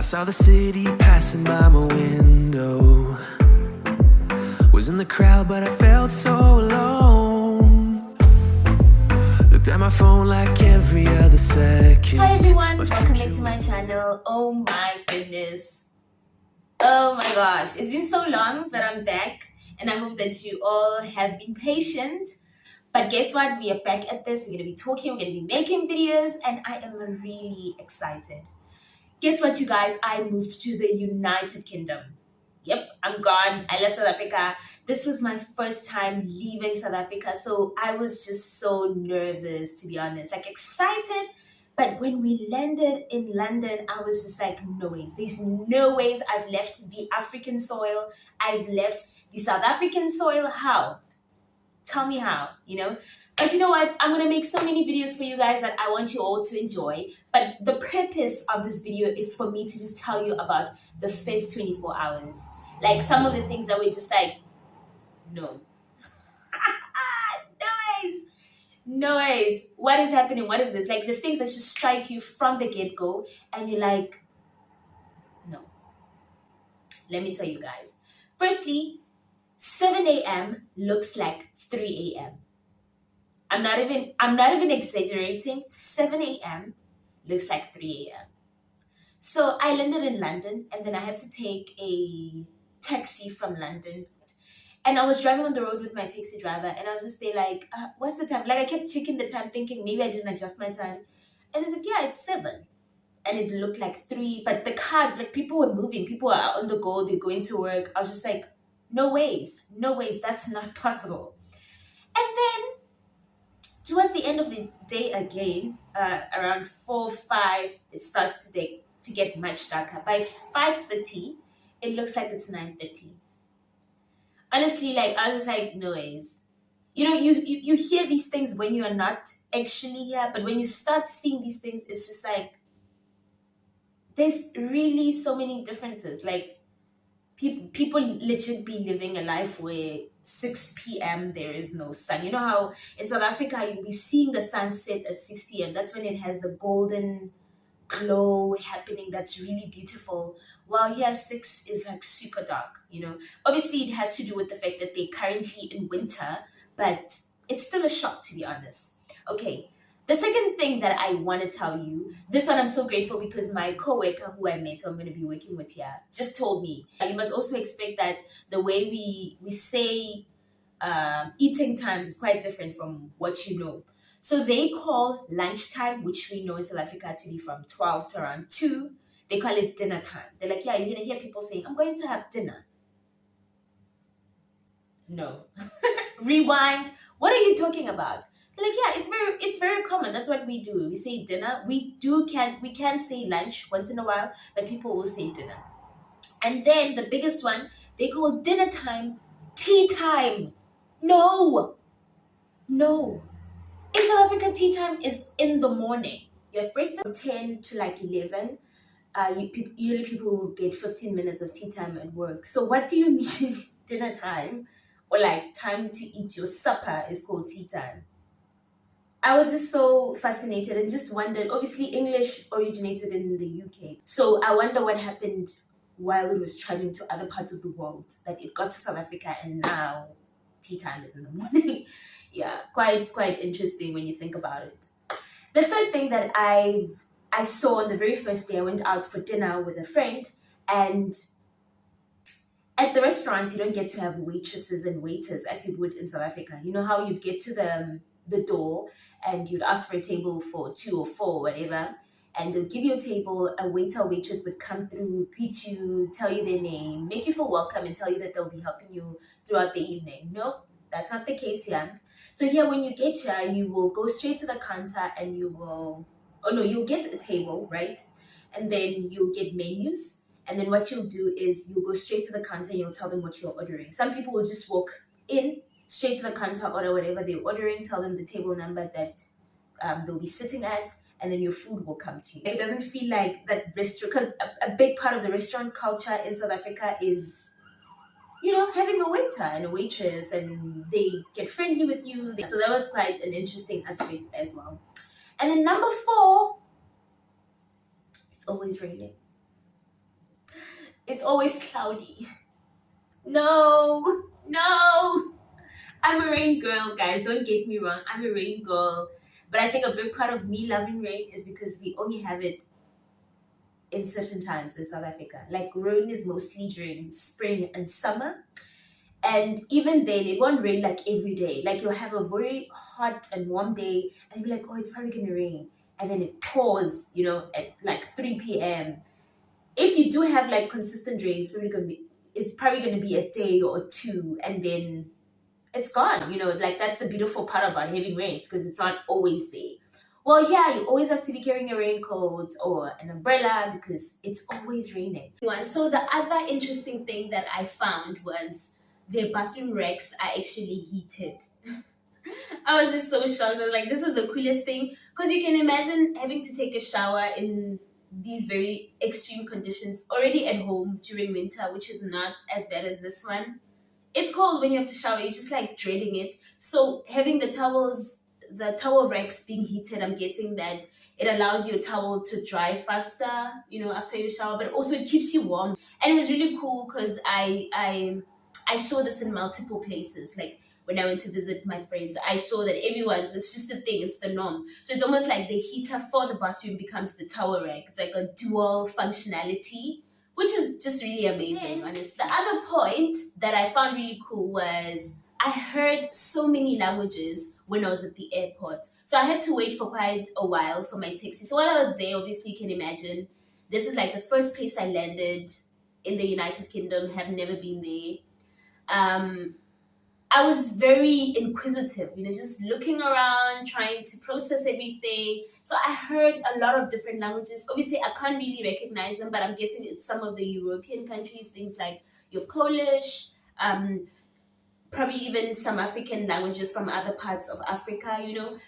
saw the city passing by my window. Was in the crowd, but I felt so alone. Looked at my phone like every other second. Hi everyone, welcome back to my channel. Oh my goodness. Oh my gosh. It's been so long, but I'm back. And I hope that you all have been patient. But guess what? We are back at this. We're going to be talking, we're going to be making videos, and I am really excited. Guess what, you guys? I moved to the United Kingdom. Yep, I'm gone. I left South Africa. This was my first time leaving South Africa. So I was just so nervous, to be honest. Like excited. But when we landed in London, I was just like, no ways. There's no ways I've left the African soil. I've left the South African soil. How? Tell me how, you know? But you know what? I'm going to make so many videos for you guys that I want you all to enjoy. But the purpose of this video is for me to just tell you about the first 24 hours. Like some of the things that were just like, no. Noise. What is happening? What is this? Like the things that just strike you from the get-go. And you're like, no. Let me tell you guys. Firstly, 7 a.m. looks like 3 a.m. I'm not even exaggerating. 7 a.m. looks like 3 a.m. So I landed in London, and then I had to take a taxi from London. And I was driving on the road with my taxi driver, and I was just there like, what's the time? Like I kept checking the time thinking maybe I didn't adjust my time. And it's like, yeah, it's 7. And it looked like 3, but the cars, like people were moving, people are on the go, they're going to work. I was just like, no ways, that's not possible. And then towards the end of the day again, around 4, 5, it starts to get much darker. By 5:30, it looks like it's 9:30. Honestly, like I was just like, no ways. You know, you hear these things when you are not actually here, but when you start seeing these things, it's just like there's really so many differences. Like people legit be living a life where 6 p.m. there is no sun. You know how in South Africa you'll be seeing the sunset at 6 p.m. That's when it has the golden glow happening. That's really beautiful. While here 6 is like super dark, you know. Obviously it has to do with the fact that they're currently in winter, but it's still a shock, to be honest. Okay. The second thing that I want to tell you, this one I'm so grateful because my co-worker who I met, who I'm going to be working with here, just told me, you must also expect that the way we say eating times is quite different from what you know. So they call lunchtime, which we know in South Africa to be from 12 to around 2. They call it dinner time. They're like, yeah, you're going to hear people saying, I'm going to have dinner. No. Rewind. What are you talking about? Like, yeah, it's very common. That's what we do. We say dinner. We can say lunch once in a while, but people will say dinner. And then the biggest one, they call dinner time tea time. No. In South Africa, tea time is in the morning. You have breakfast from 10 to like 11. Usually people will get 15 minutes of tea time at work. So what do you mean dinner time or like time to eat your supper is called tea time? I was just so fascinated and just wondered. Obviously, English originated in the UK. So I wonder what happened while it was traveling to other parts of the world, that it got to South Africa and now tea time is in the morning. Yeah, quite interesting when you think about it. The third thing that I saw on the very first day, I went out for dinner with a friend, and at the restaurants, you don't get to have waitresses and waiters as you would in South Africa. You know how you'd get to the door and you'd ask for a table for 2 or 4, whatever, and they'll give you a table. A waiter or waitress would come through, greet you, tell you their name, make you feel welcome, and tell you that they'll be helping you throughout the evening. Nope, that's not the case here. So here, when you get here, you will go straight to the counter and you'll get a table, right? And then you'll get menus. And then what you'll do is you'll go straight to the counter and you'll tell them what you're ordering. Some people will just walk in straight to the counter, order whatever they're ordering, tell them the table number that they'll be sitting at, and then your food will come to you. It doesn't feel like that restaurant, because a big part of the restaurant culture in South Africa is, you know, having a waiter and a waitress, and they get friendly with you. So that was quite an interesting aspect as well. And then number 4, it's always raining. it's always cloudy. No, no. I'm a rain girl, guys. Don't get me wrong. I'm a rain girl. But I think a big part of me loving rain is because we only have it in certain times in South Africa. Like rain is mostly during spring and summer. And even then, it won't rain like every day. Like you'll have a very hot and warm day, and you'll be like, oh, it's probably gonna rain. And then it pours, at like 3 p.m. If you do have like consistent rain, it's probably gonna be a day or two, and then it's gone. Like that's the beautiful part about having rain because it's not always there. Well, yeah, you always have to be carrying a raincoat or an umbrella because it's always raining. So the other interesting thing that I found was their bathroom racks are actually heated. I was just so shocked. I was like, this is the coolest thing. Because you can imagine having to take a shower in these very extreme conditions already at home during winter, which is not as bad as this one. It's cold when you have to shower, you're just like dreading it. So having the towel racks being heated, I'm guessing that it allows your towel to dry faster, after you shower, but also it keeps you warm. And it was really cool because I saw this in multiple places. Like when I went to visit my friends, I saw that it's just a thing, it's the norm. So it's almost like the heater for the bathroom becomes the towel rack. It's like a dual functionality, which is just really amazing, honestly. The other point that I found really cool was I heard so many languages when I was at the airport. So I had to wait for quite a while for my taxi. So while I was there, obviously you can imagine, this is like the first place I landed in the United Kingdom, have never been there. I was very inquisitive, just looking around, trying to process everything. So I heard a lot of different languages. Obviously, I can't really recognize them, but I'm guessing it's some of the European countries, things like your Polish, probably even some African languages from other parts of Africa,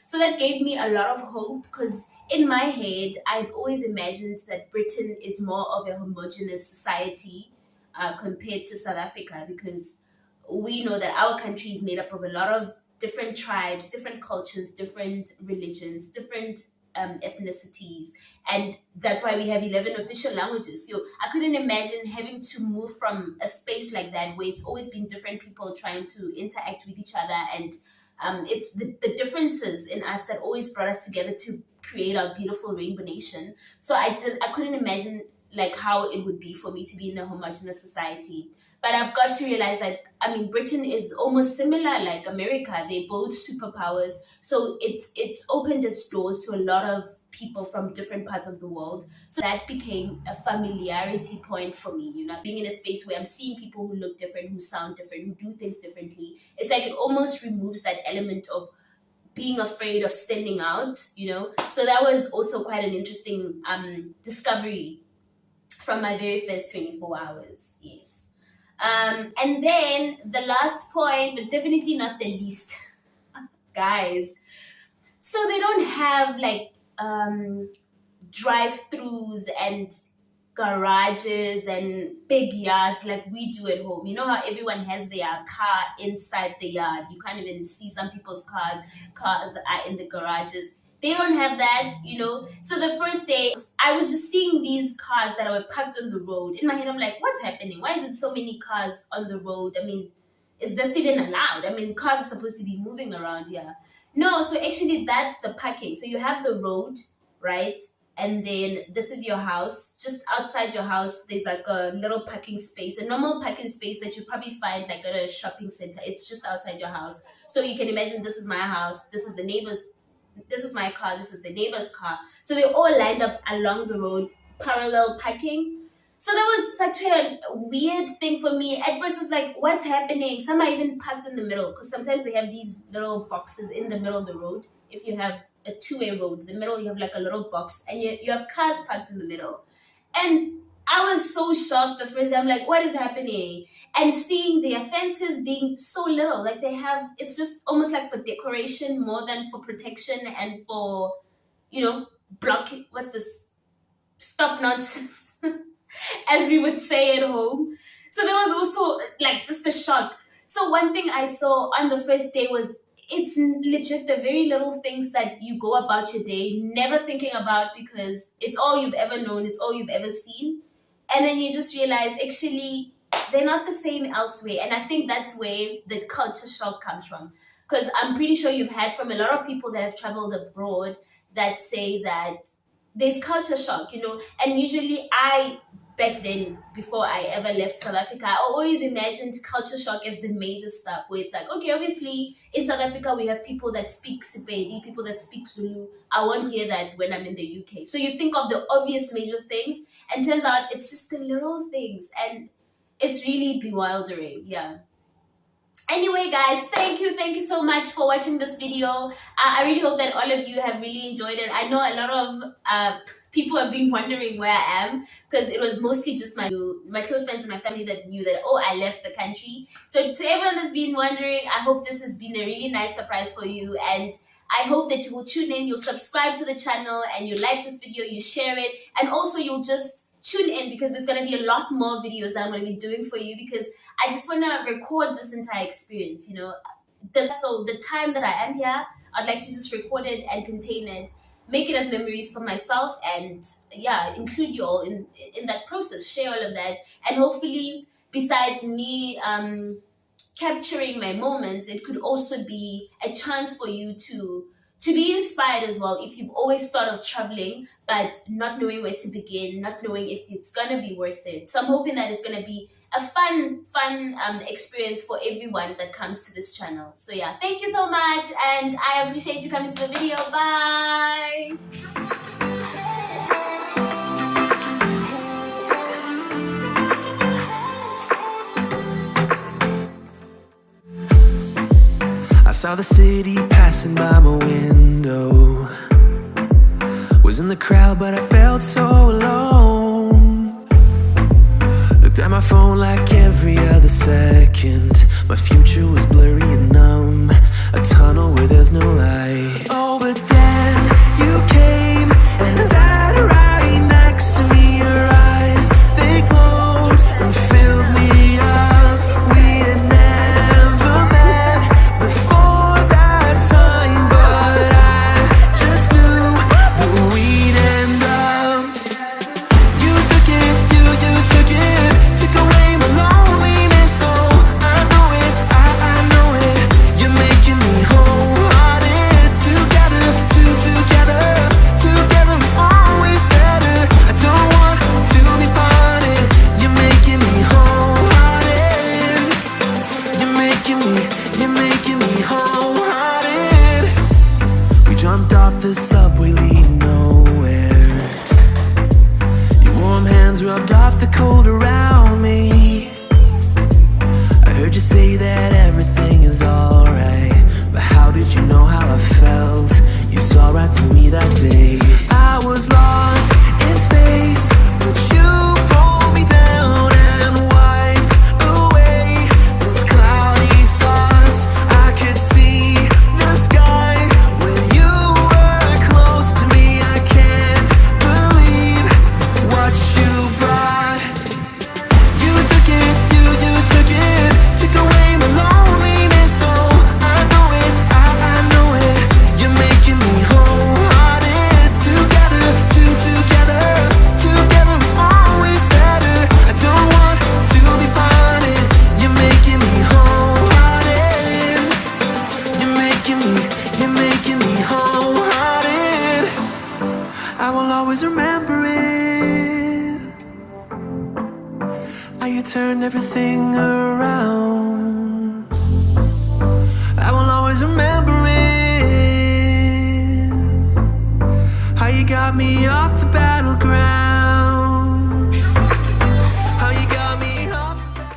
So that gave me a lot of hope because in my head, I'd always imagined that Britain is more of a homogenous society compared to South Africa because we know that our country is made up of a lot of different tribes, different cultures, different religions, different ethnicities. And that's why we have 11 official languages. So I couldn't imagine having to move from a space like that where it's always been different people trying to interact with each other. And it's the differences in us that always brought us together to create our beautiful rainbow nation. So I couldn't imagine like how it would be for me to be in a homogenous society. But I've got to realize that, Britain is almost similar like America. They're both superpowers. So it's opened its doors to a lot of people from different parts of the world. So that became a familiarity point for me, being in a space where I'm seeing people who look different, who sound different, who do things differently. It's like it almost removes that element of being afraid of standing out, So that was also quite an interesting discovery from my very first 24 hours. Yes. And then the last point, but definitely not the least, guys. So they don't have like drive-throughs and garages and big yards like we do at home. You know how everyone has their car inside the yard. You can't even see some people's cars. Cars are in the garages. They don't have that, So the first day, I was just seeing these cars that were parked on the road. In my head, I'm like, what's happening? Why is it so many cars on the road? Is this even allowed? Cars are supposed to be moving around here. No, so actually that's the parking. So you have the road, right? And then this is your house. Just outside your house, there's like a little parking space, a normal parking space that you probably find like at a shopping center. It's just outside your house. So you can imagine this is my house. This is the neighbor's. This is my car, this is the neighbor's car. So they're all lined up along the road, parallel parking. So that was such a weird thing for me. At first, it's like, what's happening? Some are even parked in the middle because sometimes they have these little boxes in the middle of the road. If you have a two-way road, in the middle you have like a little box and you have cars parked in the middle. And I was so shocked the first day. I'm like, what is happening? And seeing their fences being so little, like it's just almost like for decoration more than for protection and for, blocking, what's this? Stop nonsense, as we would say at home. So there was also like just a shock. So one thing I saw on the first day was it's legit the very little things that you go about your day, never thinking about because it's all you've ever known, it's all you've ever seen. and then you just realize actually they're not the same elsewhere. And I think that's where the culture shock comes from. Because I'm pretty sure you've heard from a lot of people that have traveled abroad that say that there's culture shock, and usually back then, before I ever left South Africa, I always imagined culture shock as the major stuff, where it's like, okay, obviously in South Africa we have people that speak Sepedi, people that speak Zulu. I won't hear that when I'm in the UK. So you think of the obvious major things, and turns out it's just the little things, and it's really bewildering. Yeah. Anyway, guys, thank you so much for watching this video. I really hope that all of you have really enjoyed it. I know a lot of people have been wondering where I am, because it was mostly just my close friends and my family that knew that, oh, I left the country. So to everyone that's been wondering, I hope this has been a really nice surprise for you, and I hope that you will tune in, you'll subscribe to the channel, and you like this video, you share it, and also you'll just tune in, because there's going to be a lot more videos that I'm going to be doing for you, because I just want to record this entire experience, so the time that I am here, I'd like to just record it and contain it, make it as memories for myself, and yeah, include you all in that process, share all of that, and hopefully, besides me capturing my moments, it could also be a chance for you to be inspired as well. If you've always thought of traveling but not knowing where to begin, not knowing if it's gonna be worth it, so I'm hoping that it's gonna be a fun experience for everyone that comes to this channel. So yeah, thank you so much, and I appreciate you coming to the video. Bye. I saw the city passing by my window. Was in the crowd, but I felt so alone. Looked at my phone like every other second. My future was blurry and numb, a tunnel where there's no light. Oh, but then you came and sat right next to me. Your eyes, they glowed and filled me up. We had never met before that time, but I just knew that we'd end up. You took it, you took it, took away my loneliness. Oh, I know it, I know it. You're making me wholehearted. Together, together it's always better. I don't want to be parted. You're making me wholehearted. You're making me wholehearted. We jumped off the subway leading nowhere. Your warm hands rubbed off the cold around me. I heard you say that everything is alright, but how did you know how I felt? You saw right through me that day. I was lost in space, but you pulled me down and wiped away those cloudy thoughts. I could see the sky when you were close to me. I can't believe what you brought. You took it, you took it, took away my loneliness. Oh, I know it, I know it. You're making me wholehearted. Together, together it's always better. I don't want to be parted. You're making me wholehearted. You're making me wholehearted. I will always remember it. How you turned everything around.